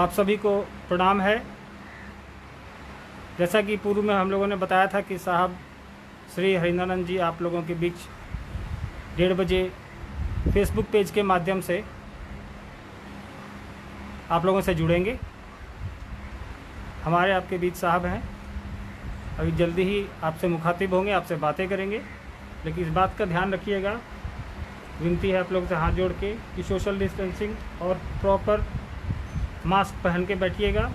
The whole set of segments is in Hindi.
आप सभी को प्रणाम है। जैसा कि पूर्व में हम लोगों ने बताया था कि साहब श्री हरिनारायण जी आप लोगों के बीच 1:30 बजे फेसबुक पेज के माध्यम से आप लोगों से जुड़ेंगे। हमारे आपके बीच साहब हैं, अभी जल्दी ही आपसे मुखातिब होंगे, आपसे बातें करेंगे। लेकिन इस बात का ध्यान रखिएगा, विनती है आप लोगों से हाथ जोड़ के कि सोशल डिस्टेंसिंग और प्रॉपर मास्क पहन के बैठिएगा।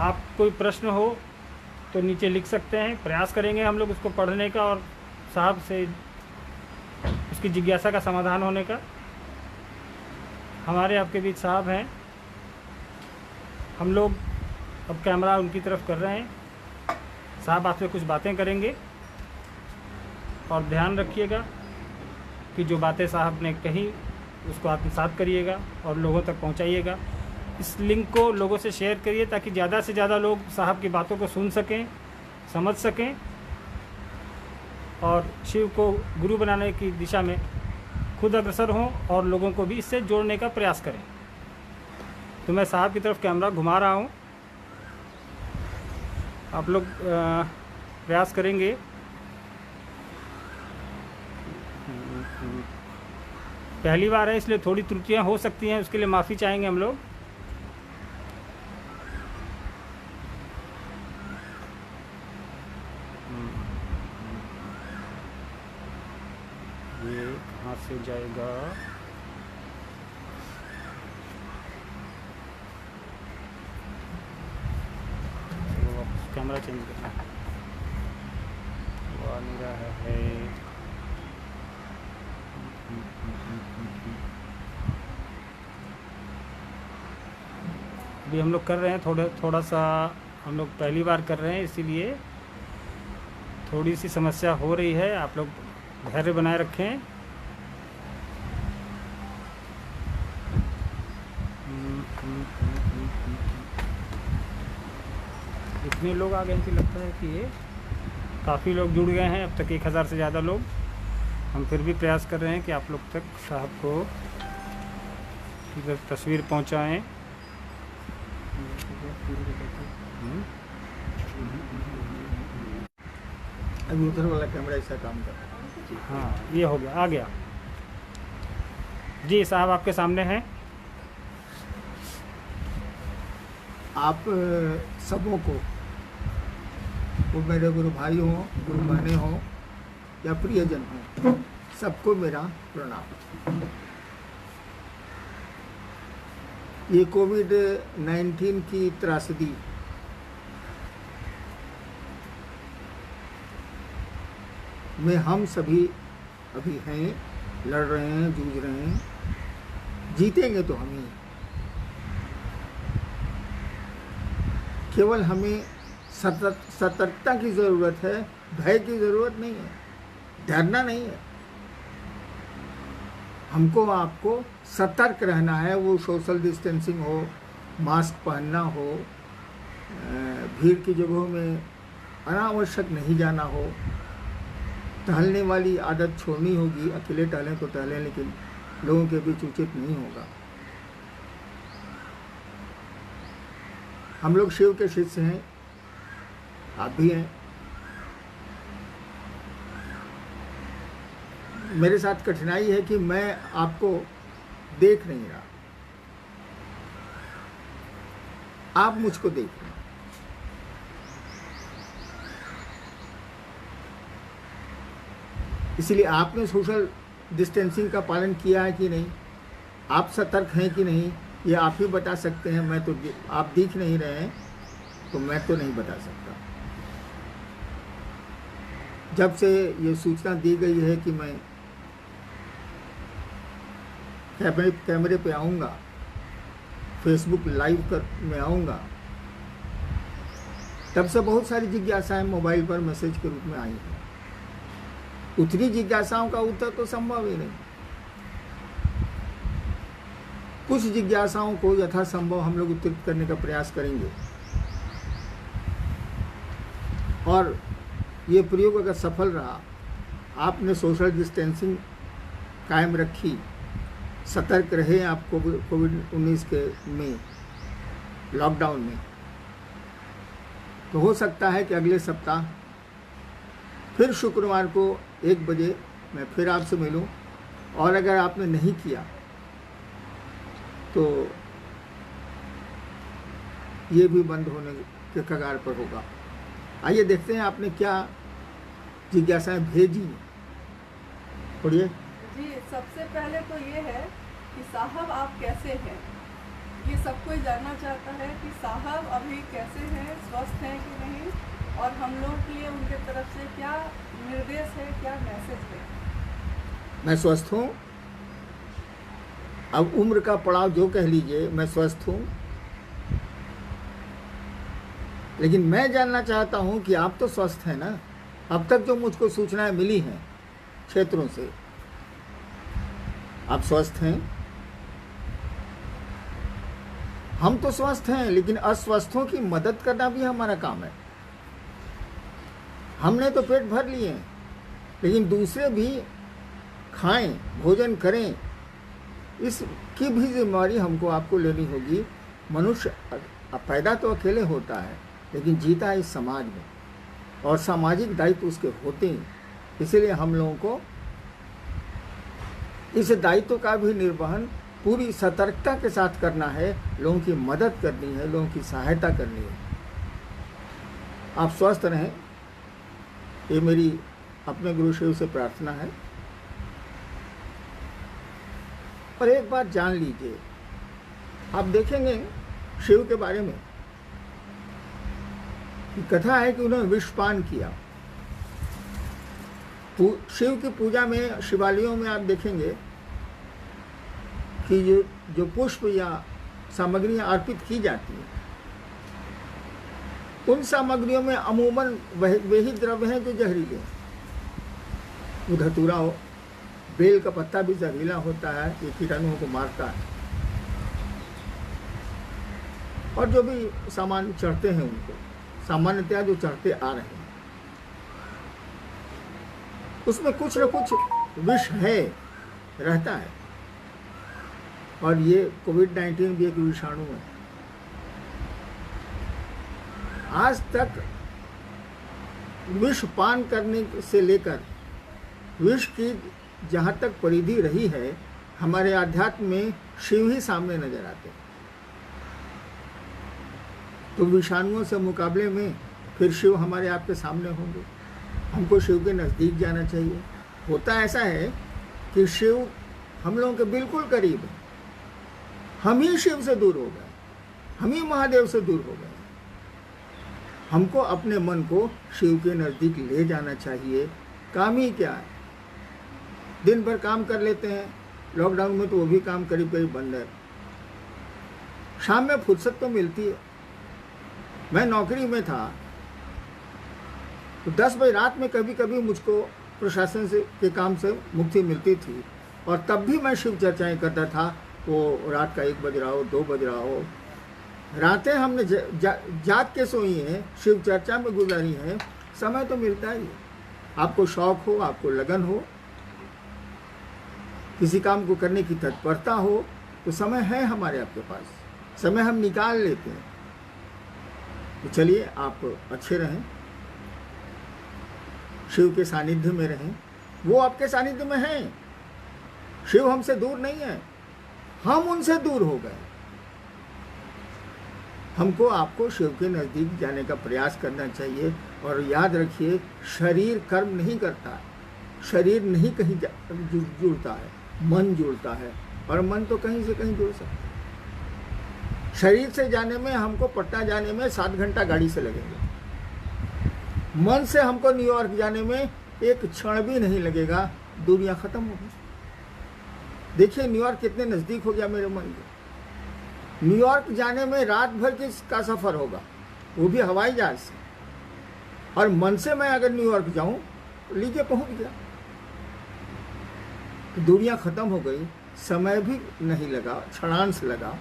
आप कोई प्रश्न हो तो नीचे लिख सकते हैं, प्रयास करेंगे हम लोग उसको पढ़ने का और साहब से उसकी जिज्ञासा का समाधान होने का। हमारे आपके बीच साहब हैं, हम लोग अब कैमरा उनकी तरफ कर रहे हैं। साहब आपसे कुछ बातें करेंगे और ध्यान रखिएगा कि जो बातें साहब ने कही उसको आत्मसात करिएगा और लोगों तक पहुंचाइएगा। इस लिंक को लोगों से शेयर करिए ताकि ज़्यादा से ज़्यादा लोग साहब की बातों को सुन सकें, समझ सकें और शिव को गुरु बनाने की दिशा में खुद अग्रसर हों और लोगों को भी इससे जोड़ने का प्रयास करें। तो मैं साहब की तरफ कैमरा घुमा रहा हूँ, आप लोग प्रयास करेंगे। पहली बार है इसलिए थोड़ी त्रुटियां हो सकती हैं, उसके लिए माफ़ी चाहेंगे हम लोग। ये कहाँ से जाएगा? कैमरा चेंज करना वो आ नहीं रहा है। अभी हम लोग कर रहे हैं, थोड़ा सा हम लोग पहली बार कर रहे हैं, इसीलिए थोड़ी सी समस्या हो रही है। आप लोग धैर्य बनाए रखें। इतने लोग आ गए कि लगता है कि ये काफ़ी लोग जुड़ गए हैं, अब तक 1000 से ज़्यादा लोग। हम फिर भी प्रयास कर रहे हैं कि आप लोग तक साहब को इधर तस्वीर पहुंचाएं। अभी उधर वाला कैमरा ऐसा काम कर रहा है। हाँ, ये हो गया, आ गया जी। साहब आपके सामने हैं। आप सबों को, वो मेरे गुरु भाई हों, गुरु बहनें हों या प्रियजन हों, सबको मेरा प्रणाम। ये कोविड-19 की त्रासदी में हम सभी अभी हैं, लड़ रहे हैं, जूझ रहे हैं। जीतेंगे तो हम ही। केवल हमें सतर्कता की ज़रूरत है, भय की ज़रूरत नहीं है, डरना नहीं है। हमको आपको सतर्क रहना है। वो सोशल डिस्टेंसिंग हो, मास्क पहनना हो, भीड़ की जगहों में अनावश्यक नहीं जाना हो, टहलने वाली आदत छोड़नी होगी। अकेले टहलें तो टहलें, लेकिन लोगों के बीच उचित नहीं होगा। हम लोग शिव के शिष्य हैं, आप भी हैं। मेरे साथ कठिनाई है कि मैं आपको देख नहीं रहा, आप मुझको देख रहे हैं। इसलिए आपने सोशल डिस्टेंसिंग का पालन किया है कि नहीं, आप सतर्क हैं कि नहीं, ये आप ही बता सकते हैं। मैं तो, आप दिख नहीं रहे हैं तो मैं तो नहीं बता सकता। जब से ये सूचना दी गई है कि मैं कैमरे पे आऊँगा, फेसबुक लाइव में आऊँगा, तब से बहुत सारी जिज्ञासाएं मोबाइल पर मैसेज के रूप में आई हैं। उतनी जिज्ञासाओं का उत्तर तो संभव ही नहीं। कुछ जिज्ञासाओं को यथासंभव हम लोग उत्तरित करने का प्रयास करेंगे और ये प्रयोग अगर सफल रहा, आपने सोशल डिस्टेंसिंग कायम रखी, सतर्क रहे आप कोविड-19 के में, लॉकडाउन में। तो हो सकता है कि अगले सप्ताह फिर शुक्रवार को 1 बजे मैं फिर आपसे मिलूं, और अगर आपने नहीं किया तो ये भी बंद होने के कगार पर होगा। आइए देखते हैं आपने क्या जिज्ञासाएं भेजी। पढ़िए। जी, सबसे पहले तो ये है कि साहब आप कैसे हैं, ये सब कोई जानना चाहता है कि साहब अभी कैसे हैं, स्वस्थ हैं कि नहीं, और हम लोग के लिए उनके तरफ से क्या निर्देश है, क्या मैसेज है। मैं स्वस्थ हूँ। अब उम्र का पड़ाव जो कह लीजिए, मैं स्वस्थ हूँ। लेकिन मैं जानना चाहता हूँ कि आप तो स्वस्थ हैं ना। अब तक जो मुझको सूचनाएं मिली हैं क्षेत्रों से, आप स्वस्थ हैं। हम तो स्वस्थ हैं, लेकिन अस्वस्थों की मदद करना भी हमारा काम है। हमने तो पेट भर लिए हैं, लेकिन दूसरे भी खाएं, भोजन करें, इसकी भी जिम्मेवारी हमको आपको लेनी होगी। मनुष्य पैदा तो अकेले होता है, लेकिन जीता है इस समाज में, और सामाजिक दायित्व उसके होते हैं। इसलिए हम लोगों को इस दायित्व का भी निर्वहन पूरी सतर्कता के साथ करना है। लोगों की मदद करनी है, लोगों की सहायता करनी है। आप स्वस्थ रहें, ये मेरी अपने गुरु शिव से प्रार्थना है। और एक बात जान लीजिए, आप देखेंगे शिव के बारे में कथा है कि उन्होंने विषपान किया। शिव की पूजा में, शिवालयों में आप देखेंगे कि जो पुष्प या सामग्रियां अर्पित की जाती हैं, उन सामग्रियों में अमूमन वे ही द्रव्य हैं जो जहरीले हैं। वो धतूरा हो, बेल का पत्ता भी जहरीला होता है, ये कीटाणुओं को मारता है। और जो भी सामान चढ़ते हैं उनको, सामान्यतया जो चढ़ते आ रहे हैं, उसमें कुछ न कुछ विष है, रहता है। और ये कोविड-19 भी एक विषाणु है। आज तक विष पान करने से लेकर विष की जहाँ तक परिधि रही है, हमारे अध्यात्म में शिव ही सामने नजर आते हैं। तो विषाणुओं से मुकाबले में फिर शिव हमारे आपके सामने होंगे। हमको शिव के नज़दीक जाना चाहिए। होता ऐसा है कि शिव हम लोगों के बिल्कुल करीब है, हम ही शिव से दूर हो गए, हम ही महादेव से दूर हो गए। हमको अपने मन को शिव के नज़दीक ले जाना चाहिए। काम ही क्या है, दिन भर काम कर लेते हैं, लॉकडाउन में तो वो भी काम करीब करीब बंद है। शाम में फुर्सत तो मिलती है। मैं नौकरी में था तो 10 बजे रात में कभी कभी मुझको प्रशासन से के काम से मुक्ति मिलती थी, और तब भी मैं शिव चर्चाएं करता था। वो रात का 1 बज रहा हो, 2 बज रहा हो, रातें हमने जाग के सोई हैं, शिव चर्चा में गुजारी हैं। समय तो मिलता ही है। आपको शौक हो, आपको लगन हो, किसी काम को करने की तत्परता हो, तो समय है हमारे आपके पास, समय हम निकाल लेते हैं। तो चलिए, आप अच्छे रहें, शिव के सानिध्य में रहें। वो आपके सानिध्य में हैं। शिव हमसे दूर नहीं है, हम उनसे दूर हो गए। हमको आपको शिव के नज़दीक जाने का प्रयास करना चाहिए। और याद रखिए, शरीर कर्म नहीं करता, शरीर नहीं कहीं जुड़ता है, मन जुड़ता है। और मन तो कहीं से कहीं जुड़ सकता है। शरीर से जाने में हमको पटना जाने में 7 घंटा गाड़ी से लगेंगे। मन से हमको न्यूयॉर्क जाने में 1 क्षण भी नहीं लगेगा। दुनिया खत्म होगी। देखिए न्यूयॉर्क कितने नज़दीक हो गया मेरे मन के। न्यूयॉर्क जाने में रात भर का सफ़र होगा, वो भी हवाई जहाज से। और मन से मैं अगर न्यूयॉर्क जाऊं, लीजिए पहुंच गया। तो दुनिया ख़त्म हो गई, समय भी नहीं लगा, क्षणांश लगा।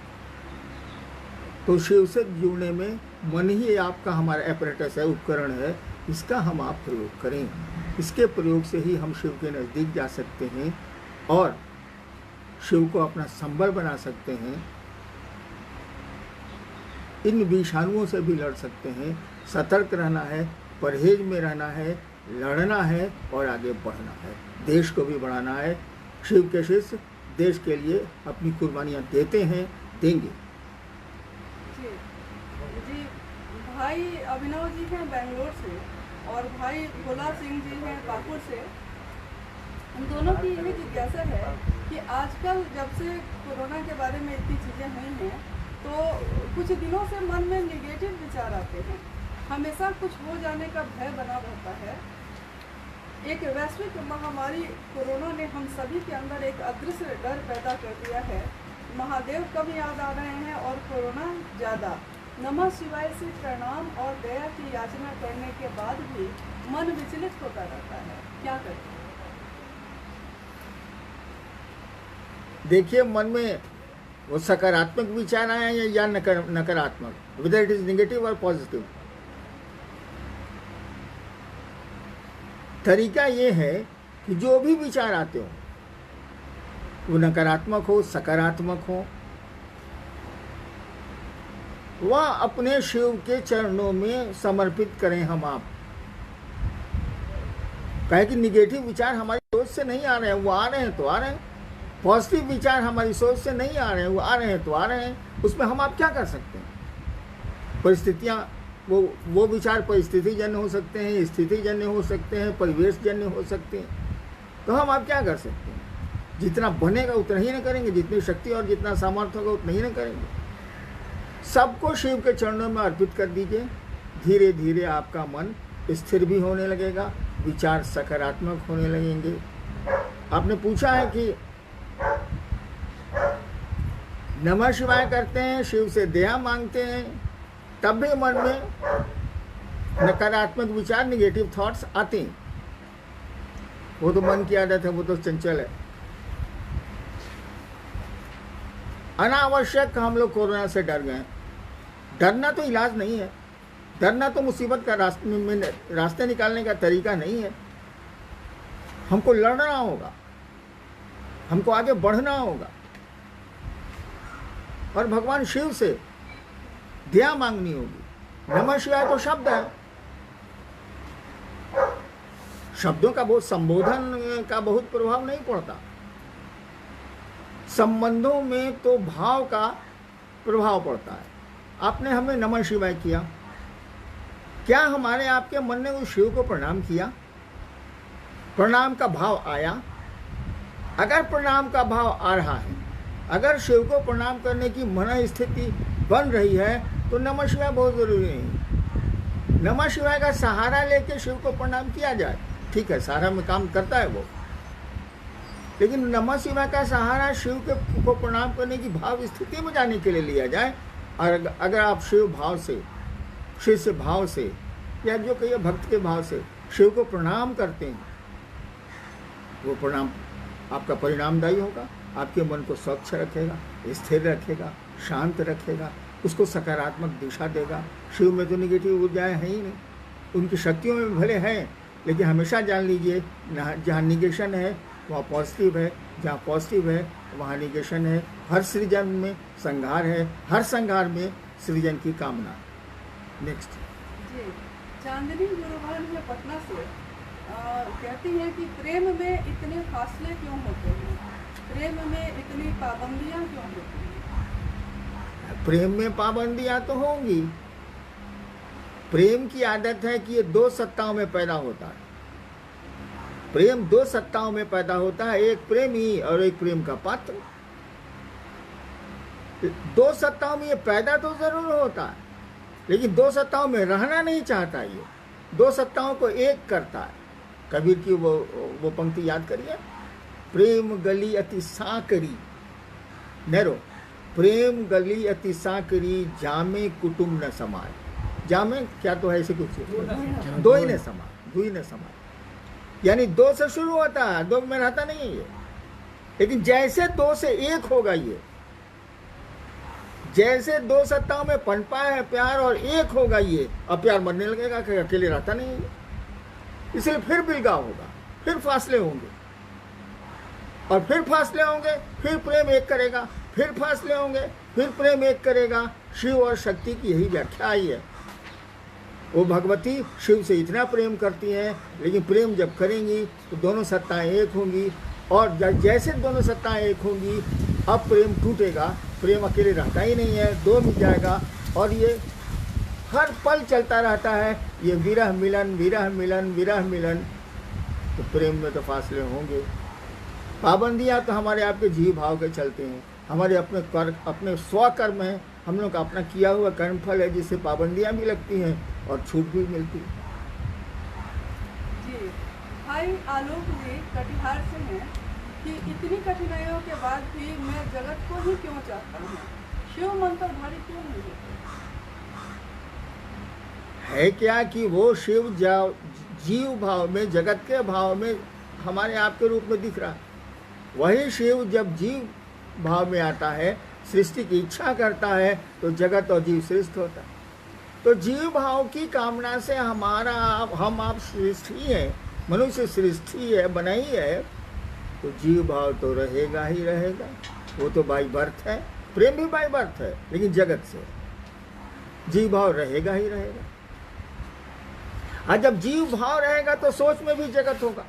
तो शिव से जुड़ने में मन ही आपका हमारा एपरेटस है, उपकरण है। इसका हम आप प्रयोग करें। इसके प्रयोग से ही हम शिव के नज़दीक जा सकते हैं। और शिव को अपना संबल बना सकते हैं, इन विषाणुओं से भी लड़ सकते हैं। सतर्क रहना है, परहेज में रहना है, लड़ना है और आगे बढ़ना है, देश को भी बढ़ाना है। शिव के शिष्य देश के लिए अपनी कुर्बानियाँ देते हैं, देंगे। जी जी, भाई अभिनव जी हैं बेंगलोर से और भाई भोला सिंह जी हैं कानपुर से। हम दोनों की यही जिज्ञासा है कि आजकल जब से कोरोना के बारे में इतनी चीज़ें हुई हैं तो कुछ दिनों से मन में निगेटिव विचार आते हैं, हमेशा कुछ हो जाने का भय बना रहता है। एक वैश्विक महामारी कोरोना ने हम सभी के अंदर एक अदृश्य डर पैदा कर दिया है। महादेव कम याद आ रहे हैं और कोरोना ज़्यादा। नमः शिवाय से प्रणाम और दया की याचना करने के बाद भी मन विचलित होता रहता है, क्या करें? देखिए, मन में वो सकारात्मक विचार आए या नकारात्मक, वेदर इट इज नेगेटिव और पॉजिटिव। तरीका ये है कि जो भी विचार आते हो, वो नकारात्मक हो सकारात्मक हो, वह अपने शिव के चरणों में समर्पित करें हम आप। कहे कि निगेटिव विचार हमारी सोच से नहीं आ रहे हैं, वो आ रहे हैं तो आ रहे हैं। पॉजिटिव विचार हमारी सोच से नहीं आ रहे हैं, वो आ रहे हैं तो आ रहे हैं। उसमें हम आप क्या कर सकते हैं? परिस्थितियाँ, वो विचार परिस्थिति जन्य हो सकते हैं, स्थिति जन्य हो सकते हैं, परिवेश जन्य हो सकते हैं। तो हम आप क्या कर सकते हैं? जितना बनेगा उतना ही न करेंगे, जितनी शक्ति और जितना सामर्थ्य होगा उतना ही न करेंगे। सबको शिव के चरणों में अर्पित कर दीजिए। धीरे धीरे आपका मन स्थिर भी होने लगेगा, विचार सकारात्मक होने लगेंगे। आपने पूछा है कि नमः शिवाय करते हैं, शिव से दया मांगते हैं, तब भी मन में नकारात्मक विचार, निगेटिव थॉट्स आते हैं। वो तो मन की आदत है, वो तो चंचल है। अनावश्यक हम लोग कोरोना से डर गए। डरना तो इलाज नहीं है, डरना तो मुसीबत का रास्ते निकालने का तरीका नहीं है। हमको लड़ना होगा, हमको आगे बढ़ना होगा और भगवान शिव से दया मांगनी होगी। नमः शिवाय तो शब्द है, शब्दों का बहुत, संबोधन का बहुत प्रभाव नहीं पड़ता। संबंधों में तो भाव का प्रभाव पड़ता है। आपने हमें नमः शिवाय किया, क्या हमारे आपके मन ने उस शिव को प्रणाम किया? प्रणाम का भाव आया? अगर प्रणाम का भाव आ रहा है, अगर शिव को प्रणाम करने की मन स्थिति बन रही है, तो नमः शिवाय बहुत जरूरी है। नमः शिवाय का सहारा लेके शिव को प्रणाम किया जाए, ठीक है, सहारा में काम करता है वो, लेकिन नमः शिवाय का सहारा शिव के को प्रणाम करने की भाव स्थिति में जाने के लिए लिया जाए। और अगर आप शिव भाव से, शिष्य भाव से, या जो कहिए भक्त के भाव से शिव को प्रणाम करते हैं, वो प्रणाम आपका परिणामदायी होगा, आपके मन को स्वच्छ रखेगा, स्थिर रखेगा, शांत रखेगा, उसको सकारात्मक दिशा देगा। शिव में तो निगेटिव ऊर्जाएँ हैं ही नहीं, उनकी शक्तियों में भले हैं, लेकिन हमेशा जान लीजिए जहाँ निगेशन है वहाँ पॉजिटिव है, जहाँ पॉजिटिव है वहाँ निगेशन है। हर सृजन में संहार है, हर संहार में सृजन की कामना। नेक्स्ट जी, चांदनी गुरुभान है पटना से, कहती हैं कि प्रेम में इतने फासले क्यों होते हैं, प्रेम में इतनी पाबंदियां क्यों होती हैं? प्रेम में पाबंदियां तो होंगी। प्रेम की आदत है कि ये दो सत्ताओं में पैदा होता है। प्रेम दो सत्ताओं में पैदा होता है, एक प्रेमी और एक प्रेम का पात्र। दो सत्ताओं में ये पैदा तो जरूर होता है, लेकिन दो सत्ताओं में रहना नहीं चाहता। ये दो सत्ताओं को एक करता है। कबीर की वो पंक्ति याद करिए, प्रेम गली अति साकरी, नैरो, प्रेम गली अति साकरी, जामे कुटुम्ब न समाज। जामे क्या तो है ऐसे कुछ, दो ही न समाज, दो ही न समाज, यानी दो से शुरू होता है, दो में रहता नहीं है ये। लेकिन जैसे दो से एक होगा ये, जैसे दो सत्ताओं में पनपा है प्यार और एक होगा ये, अब प्यार मरने लगेगा कि अकेले रहता नहीं है। इसलिए फिर बिलगाव होगा, फिर फासले होंगे। और फिर फासले होंगे, फिर प्रेम एक करेगा, फिर फासले होंगे, फिर प्रेम एक करेगा। शिव और शक्ति की यही व्याख्या आई है। वो भगवती शिव से इतना प्रेम करती हैं, लेकिन प्रेम जब करेंगी तो दोनों सत्ताएं एक होंगी, और जैसे दोनों सत्ताएं एक होंगी अब प्रेम टूटेगा। प्रेम अकेले रहता ही नहीं है, दो मिल जाएगा, और ये हर पल चलता रहता है, ये विरह मिलन, विरह मिलन, विरह मिलन। तो प्रेम में तो फासले होंगे। पाबंदियाँ तो हमारे आपके जीव भाव के चलते हैं, हमारे अपने स्वकर्म हैं, हम लोग का अपना किया हुआ कर्मफल है, जिससे पाबंदियाँ भी लगती हैं और छूट भी मिलती है। जी, भाई आलोक जी कटिहार से हैं कि इतनी कठिनाइयों के बाद भी मैं जगत को ही क्यों चाहता हूँ, शिव मंत्र भारी क्यों नहीं होते? है क्या कि वो शिव जीव भाव में, जगत के भाव में हमारे आपके रूप में दिख रहा है। वही शिव जब जीव भाव में आता है, सृष्टि की इच्छा करता है, तो जगत और जीव सृष्ट होता है। तो जीव भाव की कामना से हम आप सृष्टि है, मनुष्य सृष्टि है, बनाई है, तो जीव भाव तो रहेगा ही रहेगा। वो तो बाई बर्थ है, प्रेम भी बाई बर्थ है, लेकिन जगत से जीव भाव रहेगा ही रहेगा। और जब जीव भाव रहेगा तो सोच में भी जगत होगा।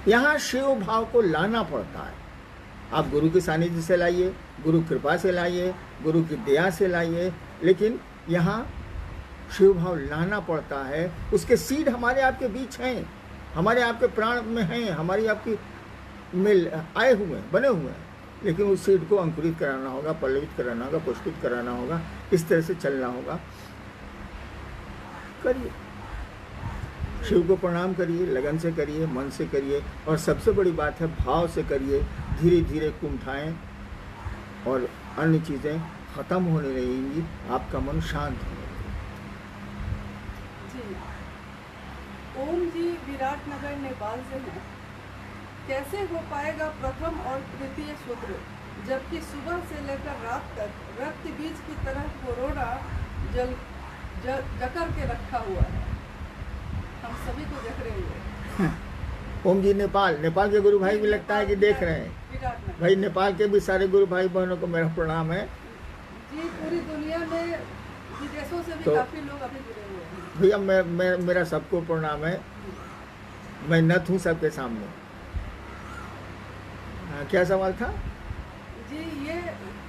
यहाँ शिव भाव को लाना पड़ता है। आप गुरु के सानिध्य से लाइए, गुरु कृपा से लाइए, गुरु की दया से लाइए, लेकिन यहाँ शिव भाव लाना पड़ता है। उसके सीड हमारे आपके बीच हैं, हमारे आपके प्राण में हैं, हमारी आपकी में आए हुए हैं, बने हुए हैं, लेकिन उस सीड को अंकुरित कराना होगा, पल्लवित कराना होगा, पुष्पित कराना होगा, इस तरह से चलना होगा। करिए, शिव को प्रणाम करिए, लगन से करिए, मन से करिए, और सबसे बड़ी बात है भाव से करिए। धीरे धीरे कुंठाएं और अन्य चीज़ें खत्म होने लगेंगी, आपका मन शांत होने लगेगा। जी, ओम जी विराटनगर नेपाल से हैं। कैसे हो पाएगा प्रथम और तृतीय सूत्र, जबकि सुबह से लेकर रात तक रक्त बीज की तरह कोरोना जकड़ के रखा हुआ है, हम सभी को जकड़े हुए। ओम जी नेपाल के गुरु भाई भी लगता है कि देख रहे हैं। भाई नेपाल के भी सारे गुरु भाई बहनों को मेरा प्रणाम है जी। पूरी दुनिया में विदेशों से भी तो काफी लोग अभी जुड़े हुए हैं। भैया मेरा सबको प्रणाम है। मैं नत हूँ सबके सामने। क्या सवाल था जी? ये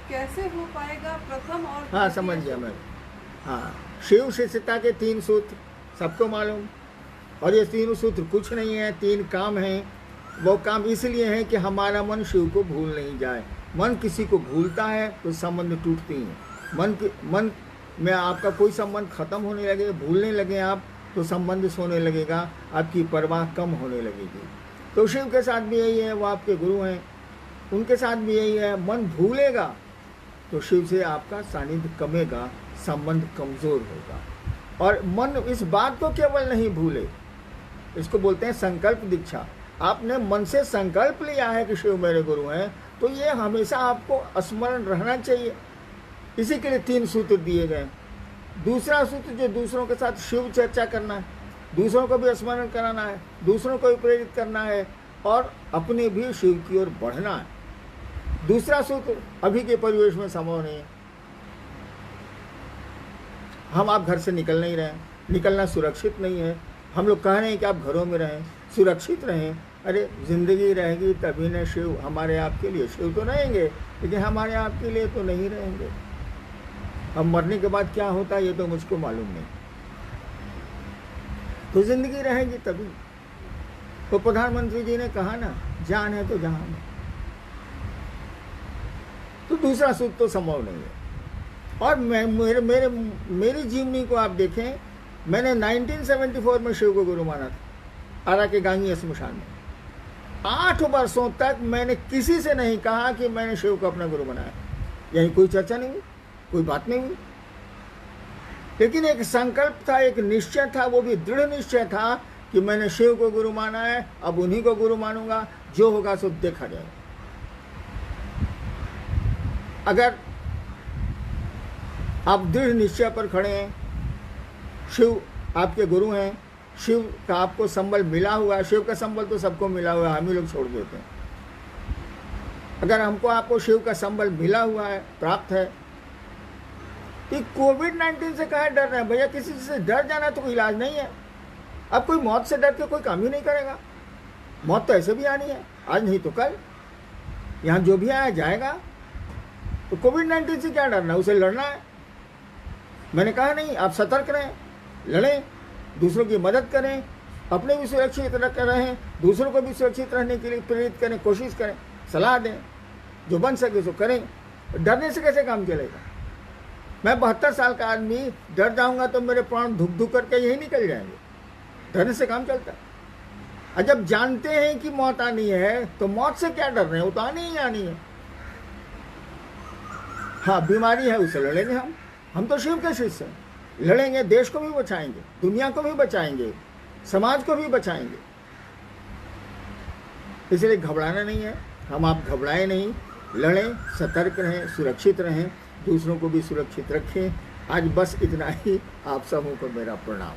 कैसे हो पाएगा प्रथम और हाँ समझ गया मैं। हाँ, शिव शिष्यता के 3 सूत्र सबको मालूम, और ये 3 सूत्र कुछ नहीं है, 3 काम हैं। वो काम इसलिए है कि हमारा मन शिव को भूल नहीं जाए। मन किसी को भूलता है तो संबंध टूटती हैं। मन में आपका कोई संबंध खत्म होने लगे, भूलने लगे आप, तो संबंध सोने लगेगा, आपकी परवाह कम होने लगेगी। तो शिव के साथ भी यही है, वो आपके गुरु हैं, उनके साथ भी यही है। मन भूलेगा तो शिव से आपका सानिध्य कमेगा, संबंध कमज़ोर होगा। और मन इस बात को केवल नहीं भूले, इसको बोलते हैं संकल्प दीक्षा। आपने मन से संकल्प लिया है कि शिव मेरे गुरु हैं, तो ये हमेशा आपको स्मरण रहना चाहिए। इसी के लिए 3 सूत्र दिए गए। दूसरा सूत्र जो दूसरों के साथ शिव चर्चा करना है, दूसरों को भी स्मरण कराना है, दूसरों को भी प्रेरित करना है, और अपने भी शिव की ओर बढ़ना है। दूसरा सूत्र अभी के परिवेश में संभव नहीं है। हम आप घर से निकल नहीं रहे, निकलना सुरक्षित नहीं है। हम लोग कह रहे हैं कि आप घरों में रहें, सुरक्षित रहें। अरे जिंदगी रहेगी तभी न शिव हमारे आपके लिए। शिव तो रहेंगे लेकिन हमारे आपके लिए तो नहीं रहेंगे। अब मरने के बाद क्या होता है ये तो मुझको मालूम नहीं। तो जिंदगी रहेगी तभी। तो प्रधानमंत्री जी ने कहा ना, जान है तो जहान है। तो दूसरा सूत्र तो संभव नहीं है। और मेरी जीवनी को आप देखें, मैंने 1974 में शिव को गुरु माना था, आरा के गांगी स्मशान में। 8 वर्षों तक मैंने किसी से नहीं कहा कि मैंने शिव को अपना गुरु बनाया। यही कोई चर्चा नहीं हुई, कोई बात नहीं हुई। लेकिन एक संकल्प था, एक निश्चय था, वो भी दृढ़ निश्चय था कि मैंने शिव को गुरु माना है, अब उन्हीं को गुरु मानूंगा, जो होगा सो देखा जाएगा। अगर आप दृढ़ निश्चय पर खड़े हैं, शिव आपके गुरु हैं, शिव का आपको संबल मिला हुआ है, शिव का संबल तो सबको मिला हुआ है, हम ही लोग छोड़ देते हैं। अगर हमको आपको शिव का संबल मिला हुआ है, प्राप्त है, तो कोविड-19 से कहाँ डर रहे हैं भैया? किसी से डर जाना तो कोई इलाज नहीं है। अब कोई मौत से डर के कोई काम ही नहीं करेगा। मौत तो ऐसे भी आनी है, आज नहीं तो कल। यहाँ जो भी आया जाएगा, तो कोविड-19 से क्या डरना, उसे लड़ना है। मैंने कहा नहीं, आप सतर्क रहें, लड़ें, दूसरों की मदद करें, अपने भी सुरक्षित रहें, दूसरों को भी सुरक्षित रहने के लिए प्रेरित करें, कोशिश करें, सलाह दें, जो बन सके सो करें। डरने से कैसे काम चलेगा? मैं 72 साल का आदमी डर जाऊंगा तो मेरे प्राण धुक धुक करके यही निकल जाएंगे। डरने से काम चलता है। और जब जानते हैं कि मौत आनी है तो मौत से क्या डर रहे हैं? वो तो आनी ही आनी है। हाँ, बीमारी है, उसे लड़ेंगे हम तो शिव के शिष्य हैं, लड़ेंगे, देश को भी बचाएंगे, दुनिया को भी बचाएंगे, समाज को भी बचाएंगे। इसलिए घबराना नहीं है, हम आप घबराएं नहीं, लड़ें, सतर्क रहें, सुरक्षित रहें, दूसरों को भी सुरक्षित रखें। आज बस इतना ही। आप सबों को मेरा प्रणाम।